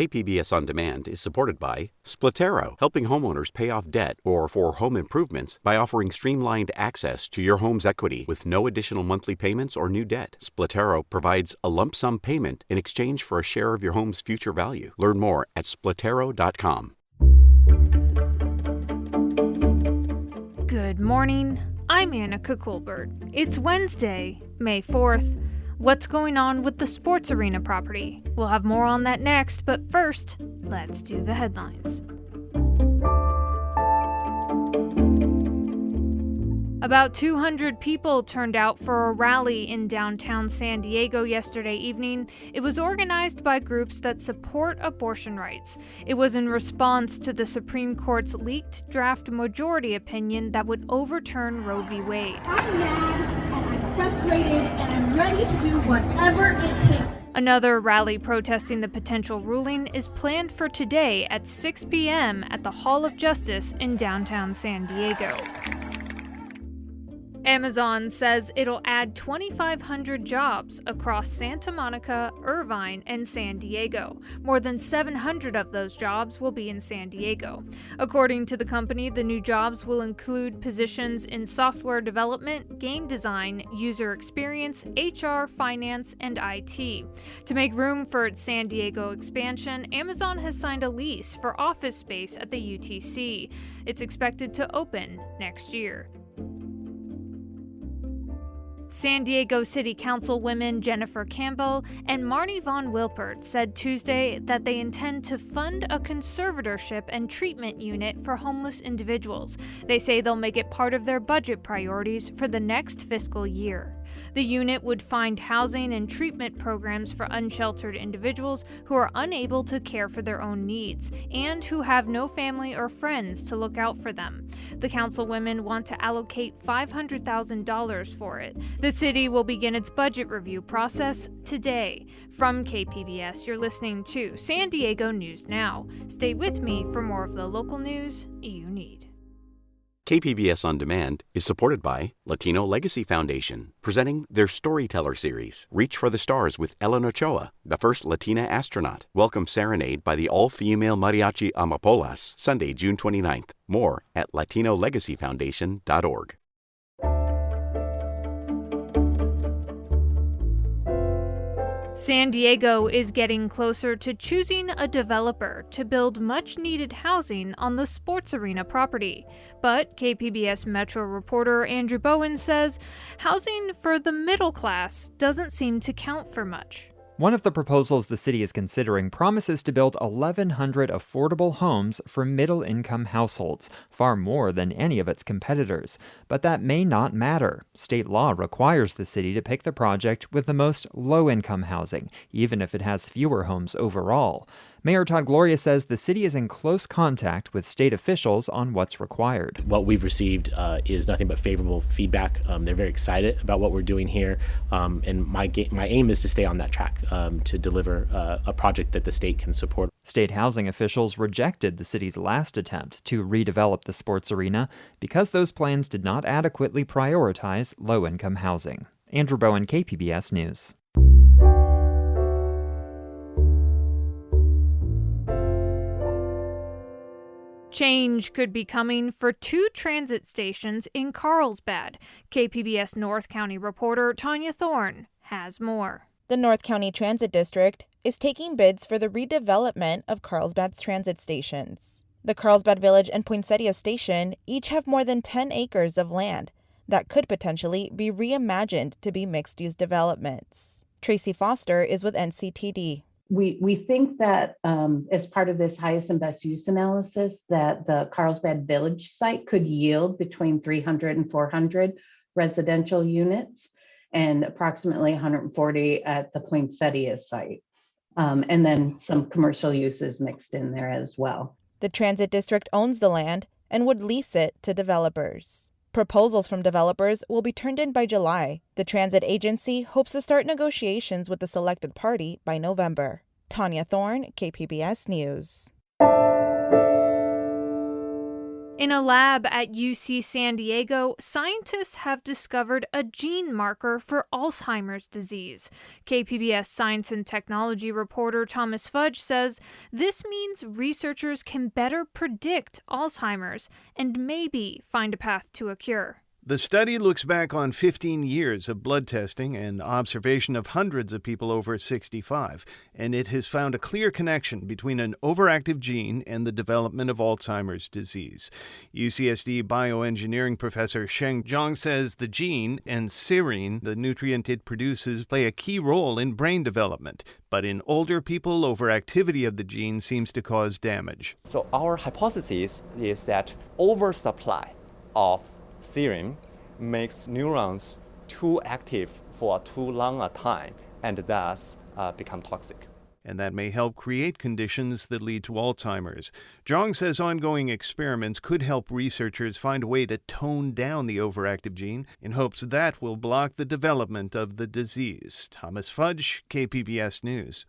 KPBS On Demand is supported by Splatero, helping homeowners pay off debt or for home improvements by offering streamlined access to your home's equity with no additional monthly payments or new debt. Splatero provides a lump sum payment in exchange for a share of your home's future value. Learn more at splatero.com. Good morning. I'm Annika Colbert. It's Wednesday, May 4th. What's going on with the sports arena property? We'll have more on that next, but first, let's do the headlines. About 200 people turned out for a rally in downtown San Diego yesterday evening. It was organized by groups that support abortion rights. It was in response to the Supreme Court's leaked draft majority opinion that would overturn Roe v. Wade. I'm mad and I'm frustrated and I'm ready to do whatever it takes. Another rally protesting the potential ruling is planned for today at 6 p.m. at the Hall of Justice in downtown San Diego. Amazon says it'll add 2,500 jobs across Santa Monica, Irvine, and San Diego. More than 700 of those jobs will be in San Diego. According to the company, the new jobs will include positions in software development, game design, user experience, HR, finance, and IT. To make room for its San Diego expansion, Amazon has signed a lease for office space at the UTC. It's expected to open next year. San Diego City Councilwomen Jennifer Campbell and Marnie Von Wilpert said Tuesday that they intend to fund a conservatorship and treatment unit for homeless individuals. They say they'll make it part of their budget priorities for the next fiscal year. The unit would find housing and treatment programs for unsheltered individuals who are unable to care for their own needs and who have no family or friends to look out for them. The councilwomen want to allocate $500,000 for it. The city will begin its budget review process today. From KPBS, you're listening to San Diego News Now. Stay with me for more of the local news you need. KPBS On Demand is supported by Latino Legacy Foundation, presenting their Storyteller series, Reach for the Stars with Ellen Ochoa, the first Latina astronaut. Welcome Serenade by the all-female mariachi Amapolas, Sunday, June 29th. More at latinolegacyfoundation.org. San Diego is getting closer to choosing a developer to build much-needed housing on the sports arena property. But KPBS Metro reporter Andrew Bowen says housing for the middle class doesn't seem to count for much. One of the proposals the city is considering promises to build 1,100 affordable homes for middle-income households, far more than any of its competitors. But that may not matter. State law requires the city to pick the project with the most low-income housing, even if it has fewer homes overall. Mayor Todd Gloria says the city is in close contact with state officials on what's required. What we've received is nothing but favorable feedback. They're very excited about what we're doing here, and my aim is to stay on that track to deliver a project that the state can support. State housing officials rejected the city's last attempt to redevelop the sports arena because those plans did not adequately prioritize low-income housing. Andrew Bowen, KPBS News. Change could be coming for 2 transit stations in Carlsbad. KPBS North County reporter Tanya Thorne has more. The North County Transit District is taking bids for the redevelopment of Carlsbad's transit stations. The Carlsbad Village and Poinsettia Station each have more than 10 acres of land that could potentially be reimagined to be mixed-use developments. Tracy Foster is with NCTD. We think that as part of this highest and best use analysis that the Carlsbad Village site could yield between 300 and 400 residential units and approximately 140 at the Poinsettia site. And then some commercial uses mixed in there as well. The transit district owns the land and would lease it to developers. Proposals from developers will be turned in by July. The transit agency hopes to start negotiations with the selected party by November. Tanya Thorne, KPBS News. In a lab at UC San Diego, scientists have discovered a gene marker for Alzheimer's disease. KPBS science and technology reporter Thomas Fudge says this means researchers can better predict Alzheimer's and maybe find a path to a cure. The study looks back on 15 years of blood testing and observation of hundreds of people over 65, and it has found a clear connection between an overactive gene and the development of Alzheimer's disease. UCSD bioengineering professor Sheng Zhang says the gene and serine, the nutrient it produces, play a key role in brain development, but in older people, overactivity of the gene seems to cause damage. So our hypothesis is that oversupply of serine makes neurons too active for too long a time and thus become toxic. And that may help create conditions that lead to Alzheimer's. Zhang says ongoing experiments could help researchers find a way to tone down the overactive gene in hopes that will block the development of the disease. Thomas Fudge, KPBS News.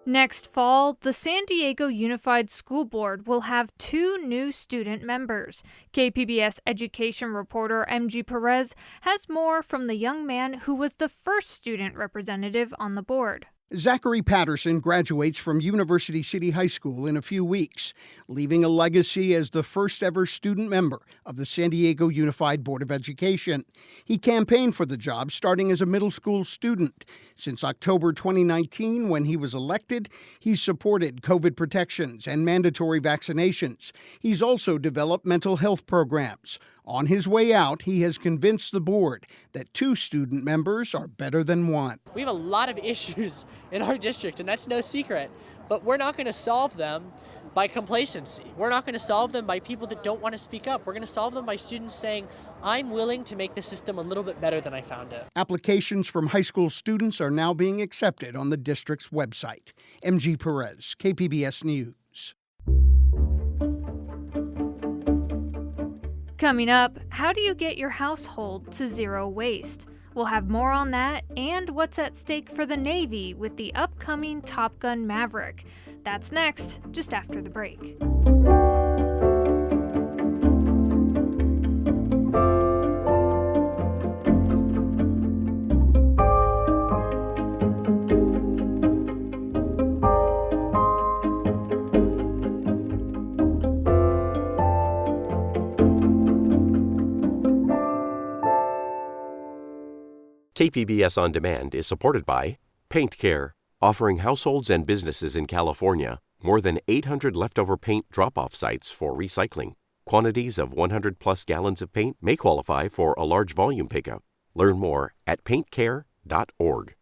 Next fall, the San Diego Unified School Board will have 2 new student members. KPBS education reporter MG Perez has more from the young man who was the first student representative on the board. Zachary Patterson graduates from University City High School in a few weeks, leaving a legacy as the first ever student member of the San Diego Unified Board of Education. He campaigned for the job starting as a middle school student. Since October 2019, when he was elected, he's supported COVID protections and mandatory vaccinations. He's also developed mental health programs. On his way out, he has convinced the board that 2 student members are better than 1. We have a lot of issues in our district, and that's no secret, but we're not going to solve them by complacency. We're not going to solve them by people that don't want to speak up. We're going to solve them by students saying, I'm willing to make the system a little bit better than I found it. Applications from high school students are now being accepted on the district's website. MG Perez, KPBS News. Coming up, how do you get your household to zero waste? We'll have more on that and what's at stake for the Navy with the upcoming Top Gun Maverick. That's next, just after the break. KPBS On Demand is supported by Paint Care, offering households and businesses in California more than 800 leftover paint drop-off sites for recycling. Quantities of 100-plus gallons of paint may qualify for a large volume pickup. Learn more at paintcare.org.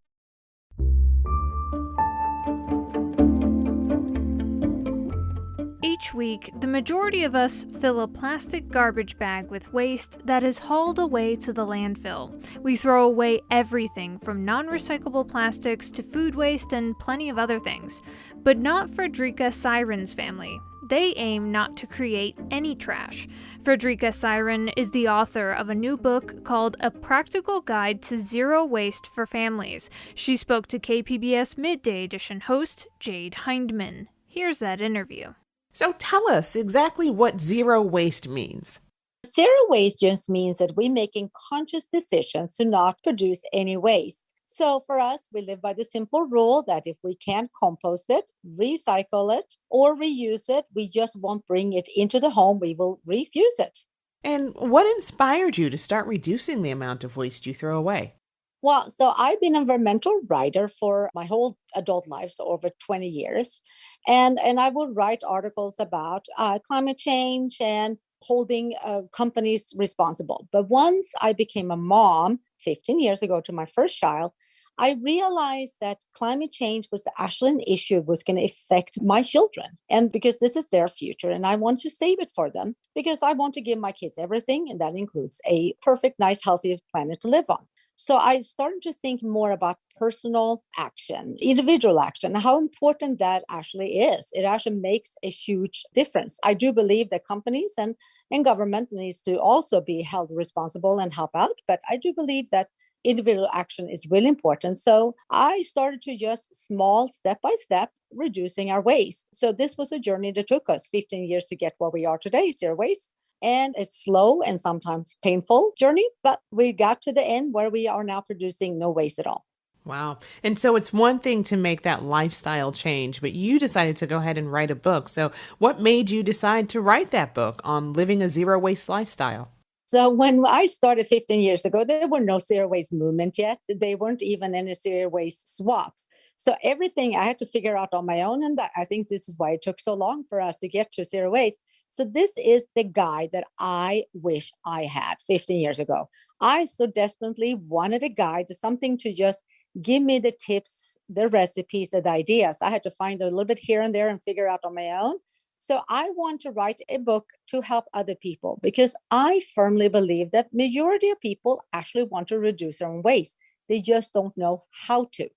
Each week, the majority of us fill a plastic garbage bag with waste that is hauled away to the landfill. We throw away everything from non-recyclable plastics to food waste and plenty of other things. But not Fredrika Siren's family. They aim not to create any trash. Fredrika Siren is the author of a new book called A Practical Guide to Zero Waste for Families. She spoke to KPBS Midday Edition host Jade Hindman. Here's that interview. So tell us exactly what zero waste means. Zero waste just means that we're making conscious decisions to not produce any waste. So for us, we live by the simple rule that if we can't compost it, recycle it, or reuse it, we just won't bring it into the home. We will refuse it. And what inspired you to start reducing the amount of waste you throw away? Well, so I've been an environmental writer for my whole adult life, so over 20 years. And I would write articles about climate change and holding companies responsible. But once I became a mom 15 years ago to my first child, I realized that climate change was actually an issue that was going to affect my children. And because this is their future and I want to save it for them because I want to give my kids everything. And that includes a perfect, nice, healthy planet to live on. So I started to think more about personal action, individual action, and how important that actually is. It actually makes a huge difference. I do believe that companies and government needs to also be held responsible and help out. But I do believe that individual action is really important. So I started to just small step by step reducing our waste. So this was a journey that took us 15 years to get where we are today, zero waste. And a slow and sometimes painful journey, but we got to the end where we are now producing no waste at all. Wow. And so it's one thing to make that lifestyle change, but you decided to go ahead and write a book. So what made you decide to write that book on living a zero waste lifestyle? So when I started 15 years ago, there were no zero waste movement yet. They weren't even any zero waste swaps. So everything I had to figure out on my own. And I think this is why it took so long for us to get to zero waste. So this is the guide that I wish I had 15 years ago. I so desperately wanted a guide, something to just give me the tips, the recipes, the ideas. I had to find a little bit here and there and figure out on my own. So I want to write a book to help other people because I firmly believe that majority of people actually want to reduce their own waste. They just don't know how to.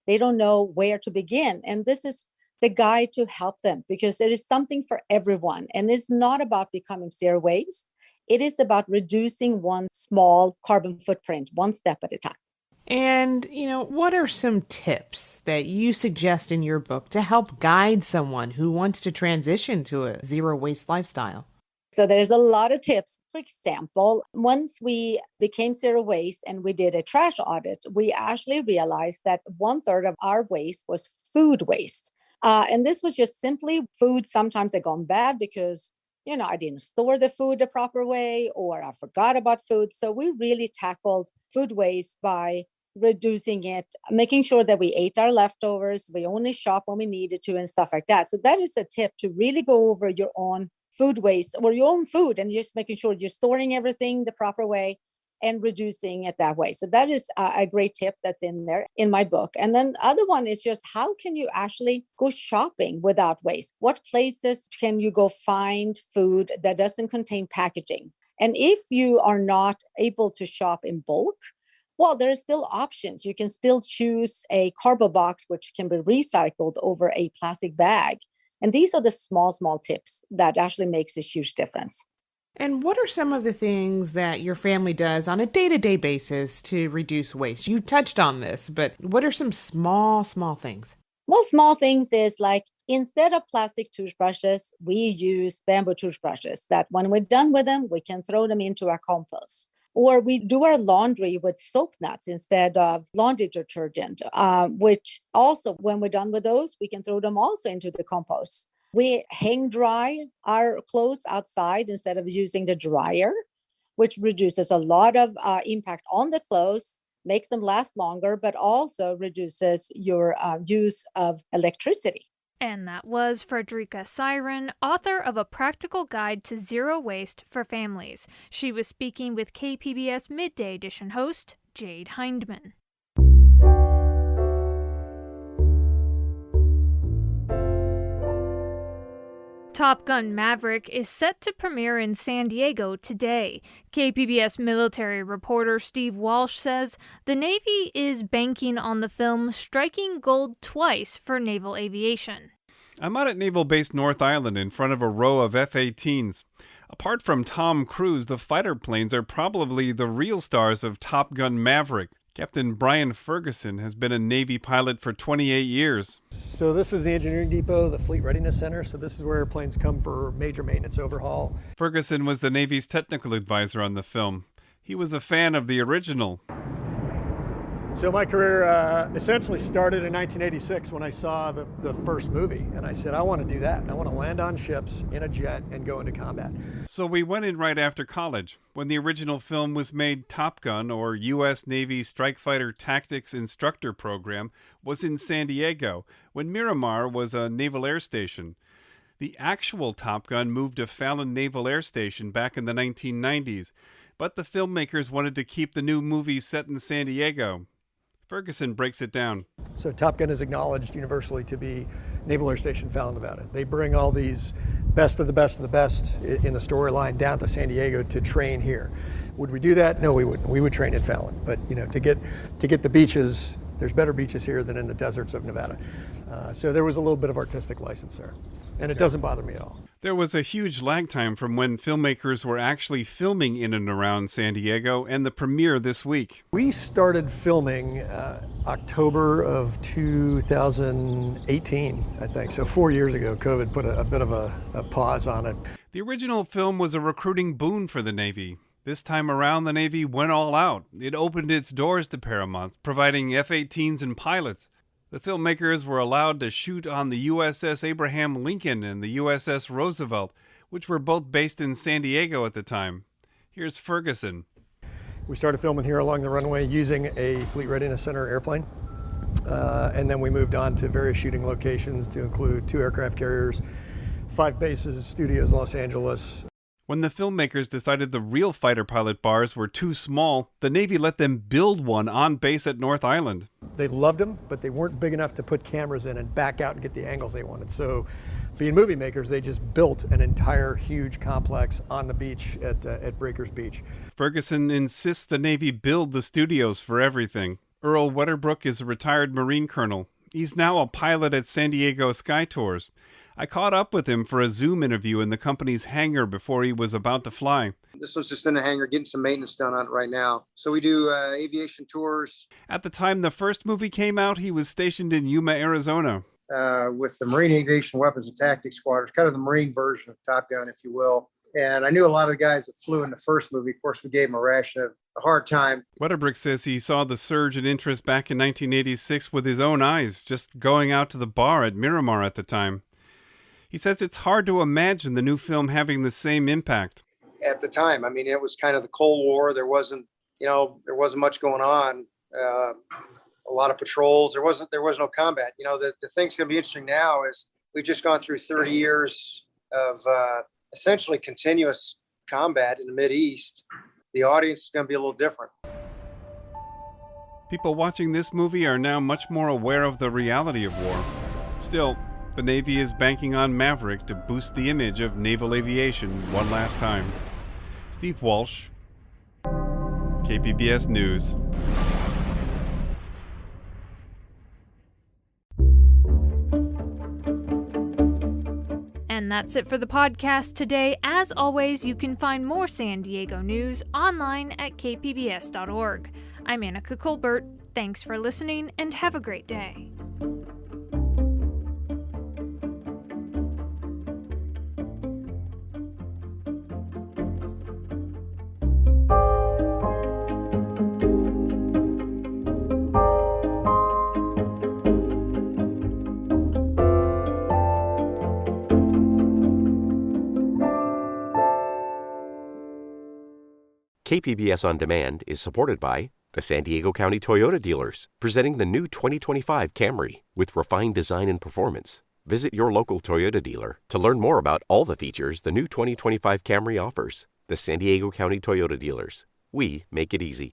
They don't know where to begin. And this is the guide to help them because there is something for everyone. And it's not about becoming zero waste. It is about reducing one small carbon footprint, one step at a time. And, what are some tips that you suggest in your book to help guide someone who wants to transition to a zero waste lifestyle? So there's a lot of tips. For example, once we became zero waste and we did a trash audit, we actually realized that 1/3 of our waste was food waste. And this was just simply food sometimes had gone bad because, I didn't store the food the proper way or I forgot about food. So we really tackled food waste by reducing it, making sure that we ate our leftovers, we only shop when we needed to and stuff like that. So that is a tip to really go over your own food waste or your own food and just making sure you're storing everything the proper way and reducing it that way. So that is a great tip that's in there in my book. And then the other one is just how can you actually go shopping without waste? What places can you go find food that doesn't contain packaging? And if you are not able to shop in bulk, well, there are still options. You can still choose a cardboard box, which can be recycled over a plastic bag. And these are the small tips that actually makes a huge difference. And what are some of the things that your family does on a day-to-day basis to reduce waste? You touched on this, but what are some small things? Well, small things is like instead of plastic toothbrushes, we use bamboo toothbrushes that when we're done with them, we can throw them into our compost. Or we do our laundry with soap nuts instead of laundry detergent, which also, when we're done with those, we can throw them also into the compost. We hang dry our clothes outside instead of using the dryer, which reduces a lot of impact on the clothes, makes them last longer, but also reduces your use of electricity. And that was Fredrika Siren, author of A Practical Guide to Zero Waste for Families. She was speaking with KPBS Midday Edition host Jade Hindman. Top Gun Maverick is set to premiere in San Diego today. KPBS military reporter Steve Walsh says the Navy is banking on the film striking gold twice for naval aviation. I'm out at Naval Base North Island in front of a row of F-18s. Apart from Tom Cruise, the fighter planes are probably the real stars of Top Gun Maverick. Captain Brian Ferguson has been a Navy pilot for 28 years. So this is the engineering depot, the Fleet Readiness Center. So this is where airplanes come for major maintenance overhaul. Ferguson was the Navy's technical advisor on the film. He was a fan of the original. So my career essentially started in 1986 when I saw the first movie. And I said, I want to do that. I want to land on ships in a jet and go into combat. So we went in right after college. When the original film was made, Top Gun, or U.S. Navy Strike Fighter Tactics Instructor Program, was in San Diego, when Miramar was a naval air station. The actual Top Gun moved to Fallon Naval Air Station back in the 1990s, but the filmmakers wanted to keep the new movie set in San Diego. Ferguson breaks it down. So Top Gun is acknowledged universally to be Naval Air Station Fallon, Nevada. They bring all these best of the best of the best in the storyline down to San Diego to train here. Would we do that? No, we wouldn't. We would train in Fallon. But to get the beaches, there's better beaches here than in the deserts of Nevada. So there was a little bit of artistic license there. And it doesn't bother me at all. There was a huge lag time from when filmmakers were actually filming in and around San Diego and the premiere this week. We started filming October of 2018, I think. So 4 years ago, COVID put a bit of a pause on it. The original film was a recruiting boon for the Navy. This time around, the Navy went all out. It opened its doors to Paramount, providing F-18s and pilots. The filmmakers were allowed to shoot on the USS Abraham Lincoln and the USS Roosevelt, which were both based in San Diego at the time. Here's Ferguson. We started filming here along the runway using a Fleet Readiness Center airplane. And then we moved on to various shooting locations to include 2 aircraft carriers, 5 bases, studios in Los Angeles. When the filmmakers decided the real fighter pilot bars were too small, the Navy let them build one on base at North Island. They loved them, but they weren't big enough to put cameras in and back out and get the angles they wanted. So being movie makers, they just built an entire huge complex on the beach at Breakers Beach. Ferguson insists the Navy build the studios for everything. Earl Wedderbrook is a retired Marine colonel. He's now a pilot at San Diego Sky Tours. I caught up with him for a Zoom interview in the company's hangar before he was about to fly. This one's just in the hangar, getting some maintenance done on it right now. So we do aviation tours. At the time the first movie came out, he was stationed in Yuma, Arizona. With the Marine Aviation Weapons and Tactics Squadron, kind of the Marine version of Top Gun, if you will. And I knew a lot of the guys that flew in the first movie. Of course, we gave them a hard time. Wedderbrook says he saw the surge in interest back in 1986 with his own eyes, just going out to the bar at Miramar at the time. He says it's hard to imagine the new film having the same impact. At the time, I mean, it was kind of the Cold War. There wasn't much going on. A lot of patrols. There was no combat. The thing's going to be interesting now is we've just gone through 30 years of essentially continuous combat in the Mideast. The audience is going to be a little different. People watching this movie are now much more aware of the reality of war. Still, the Navy is banking on Maverick to boost the image of naval aviation one last time. Steve Walsh, KPBS News. And that's it for the podcast today. As always, you can find more San Diego news online at kpbs.org. I'm Annika Colbert. Thanks for listening and have a great day. KPBS On Demand is supported by the San Diego County Toyota dealers, presenting the new 2025 Camry with refined design and performance. Visit your local Toyota dealer to learn more about all the features the new 2025 Camry offers. The San Diego County Toyota dealers. We make it easy.